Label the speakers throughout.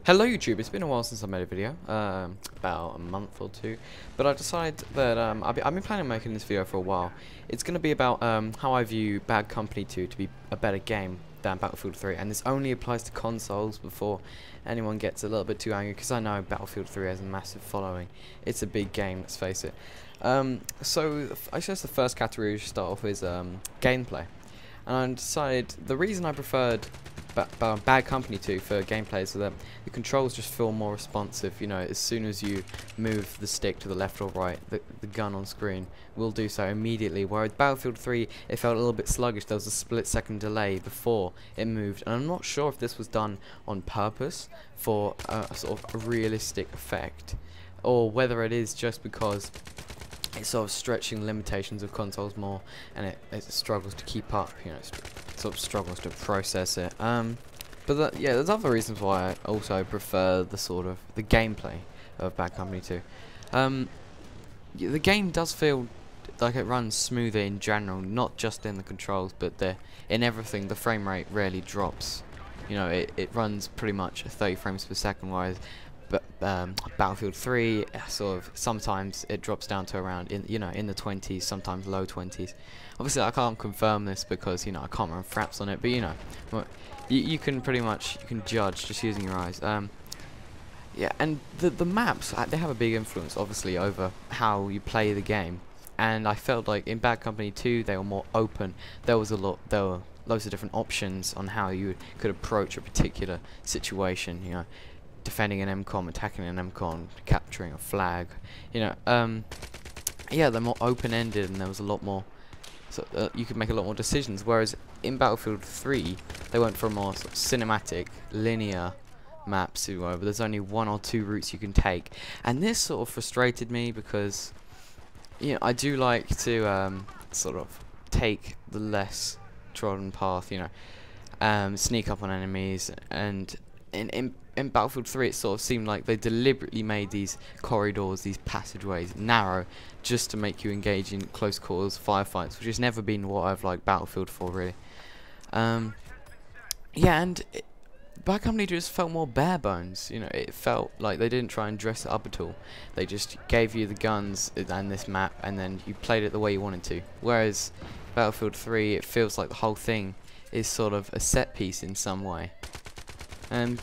Speaker 1: Hello YouTube, it's been a while since I made a video, about a month or two, but I decided that I've been planning on making this video for a while. It's going to be about how I view Bad Company 2 to be a better game than Battlefield 3, and this only applies to consoles before anyone gets a little bit too angry, because I know Battlefield 3 has a massive following. It's a big game, let's face it. So I guess the first category we should start off is gameplay. And I decided the reason I preferred Bad Company 2 for gameplay is that the controls just feel more responsive. You know, as soon as you move the stick to the left or right, the gun on screen will do so immediately. Whereas Battlefield 3, it felt a little bit sluggish. There was a split-second delay before it moved, and I'm not sure if this was done on purpose for a sort of a realistic effect, or whether it is just because it's sort of stretching limitations of consoles more, and it struggles to keep up. You know, it sort of struggles to process it. But yeah, there's other reasons why I also prefer the sort of the gameplay of Bad Company 2. The game does feel like it runs smoother in general, not just in the controls, but in everything. The frame rate rarely drops. You know, it runs pretty much 30 frames per second, whereas Battlefield 3 sort of sometimes it drops down to around in the 20s, sometimes low 20s. Obviously I can't confirm this because I can't run fraps on it, but you can pretty much judge just using your eyes. Yeah, and the maps, they have a big influence obviously over how you play the game, and I felt like in Bad Company 2 they were more open. There were loads of different options on how you could approach a particular situation. Defending an MCOM, attacking an MCOM, capturing a flag. Yeah, they're more open-ended, and there was a lot more. So you could make a lot more decisions. Whereas in Battlefield 3, they went for a more sort of cinematic, linear maps. But there's only one or two routes you can take, and this sort of frustrated me because I do like to sort of take the less trodden path. Sneak up on enemies, and in Battlefield 3 it sort of seemed like they deliberately made these corridors, these passageways, narrow just to make you engage in close quarters firefights, which has never been what I've liked Battlefield for, really. Yeah, and Bad Company just felt more bare bones. It felt like they didn't try and dress it up at all. They just gave you the guns and this map, and then you played it the way you wanted to. Whereas Battlefield 3, it feels like the whole thing is sort of a set piece in some way. And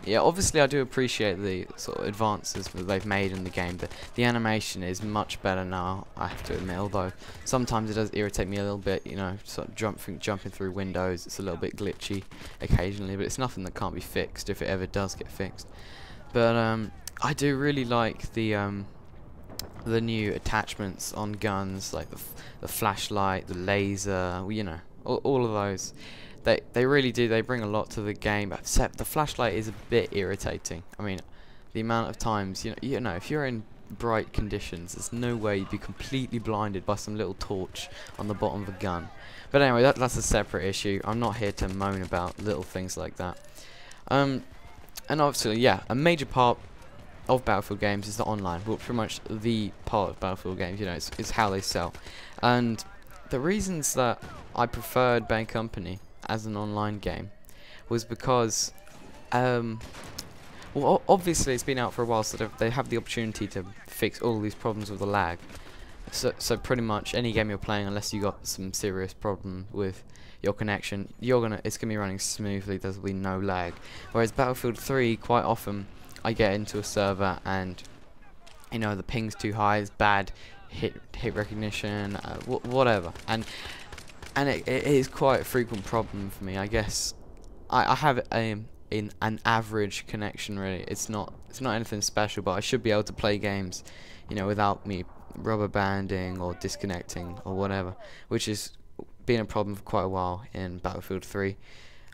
Speaker 1: yeah, obviously I do appreciate the sort of advances that they've made in the game, but the animation is much better now, I have to admit, although sometimes it does irritate me a little bit, sort of jumping through windows. It's a little bit glitchy occasionally, but it's nothing that can't be fixed if it ever does get fixed. But I do really like the new attachments on guns, like the flashlight, the laser, all of those. They really do. They bring a lot to the game. Except the flashlight is a bit irritating. I mean, the amount of times if you're in bright conditions, there's no way you'd be completely blinded by some little torch on the bottom of a gun. But anyway, that's a separate issue. I'm not here to moan about little things like that. And obviously, yeah, a major part of Battlefield games is the online. Well, pretty much the part of Battlefield games, it's how they sell. And the reasons that I preferred Bad Company as an online game was because well, obviously it's been out for a while, so they have the opportunity to fix all these problems with the lag. So pretty much any game you're playing, unless you got some serious problem with your connection, it's gonna be running smoothly. There's be no lag. Whereas Battlefield 3, quite often I get into a server and the ping's too high, it's bad hit recognition, whatever, and it is quite a frequent problem for me. I guess I have an average connection, really. It's not anything special, but I should be able to play games without me rubber banding or disconnecting or whatever, which has been a problem for quite a while in Battlefield 3.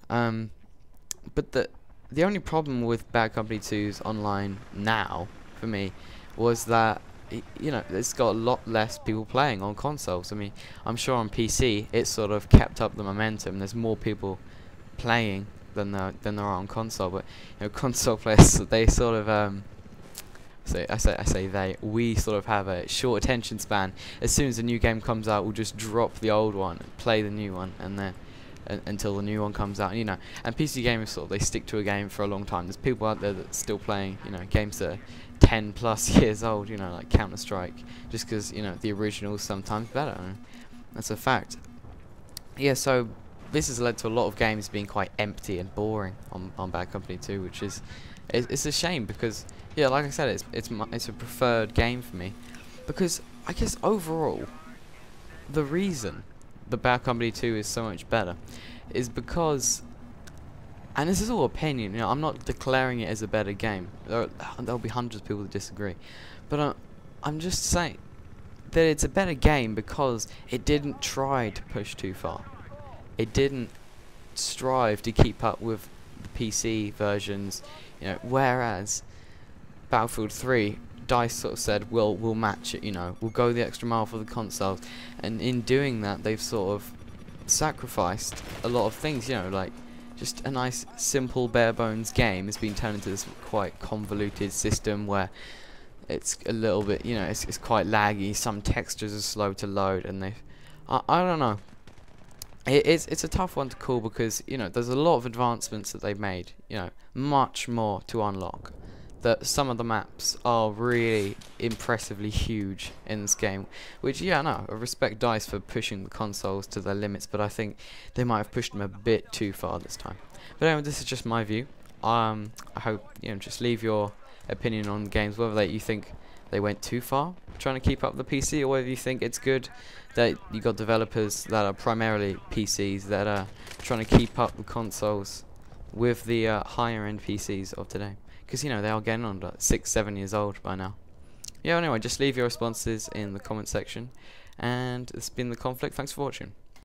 Speaker 1: But the only problem with Bad Company 2's online now for me was that it's got a lot less people playing on consoles. I mean, I'm sure on PC it sort of kept up the momentum. There's more people playing than there are on console, but console players, they sort of we sort of have a short attention span. As soon as a new game comes out, we'll just drop the old one and play the new one, and then until the new one comes out. You know, and PC gamers sort of, they stick to a game for a long time. There's people out there that are still playing, you know, games that are 10 plus years old. You know, like Counter-Strike, just because, you know, the original's sometimes better. That's a fact. Yeah, so this has led to a lot of games being quite empty and boring on Bad Company 2, which is it's a shame, because yeah, like I said, it's a preferred game for me, because I guess overall the reason the Bad Company 2 is so much better is because, and this is all opinion, you know, I'm not declaring it as a better game. There'll be hundreds of people that disagree, but I'm just saying that it's a better game because it didn't try to push too far. It didn't strive to keep up with the PC versions, you know, whereas Battlefield 3, DICE sort of said, we'll match it, you know, we'll go the extra mile for the consoles, and in doing that they've sort of sacrificed a lot of things, you know, like just a nice simple bare bones game has been turned into this quite convoluted system where it's a little bit, you know, it's quite laggy, some textures are slow to load, and I don't know. It's a tough one to call, because, you know, there's a lot of advancements that they've made, you know, much more to unlock. That some of the maps are really impressively huge in this game, which, yeah, no, I respect DICE for pushing the consoles to their limits, but I think they might have pushed them a bit too far this time. But anyway, this is just my view. I hope, you know, just leave your opinion on games, whether you think they went too far trying to keep up the PC, or whether you think it's good that you got developers that are primarily PCs that are trying to keep up the consoles with the higher end PCs of today, because, you know, they are getting on like 6-7 years old by now. Yeah, anyway, just leave your responses in the comment section, and this has been The Conflict. Thanks for watching.